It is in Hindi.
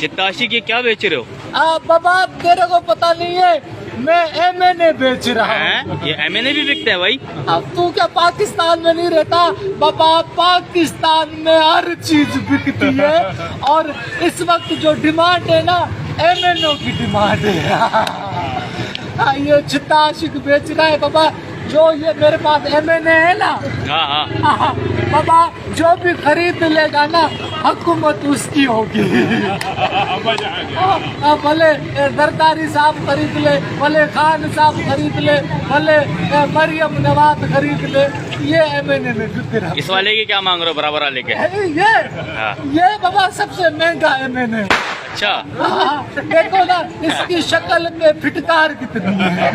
चित्ताशिक ये क्या बेच रहे हो? बाबा तेरे को पता नहीं है, मैं M&A बेच रहा हूँ। हैं? ये M&A भी बिकते हैं भाई? अब तू क्या पाकिस्तान में नहीं रहता? बाबा पाकिस्तान में हर चीज बिकती है, और इस वक्त जो डिमांड है ना, M&O की डिमांड है। ये चित्ताशिक बेच रहा है बाबा। जो ये मेरे पास M&A है ना, हाँ हाँ। बाबा जो भी खरीद लेगा ना, हुकूमत उसकी होगी। भले दरदारी साहब खरीद ले, भले खान साहब खरीद ले, भले मरियम नवाज खरीद ले, ये M&A में बिक रहा है। इस वाले की क्या मांग रहे हो बराबर वाले के? हाँ। ये बाबा सबसे महंगा M&A। अच्छा। देखो ना इसकी शक्ल में फिटकार कितनी है।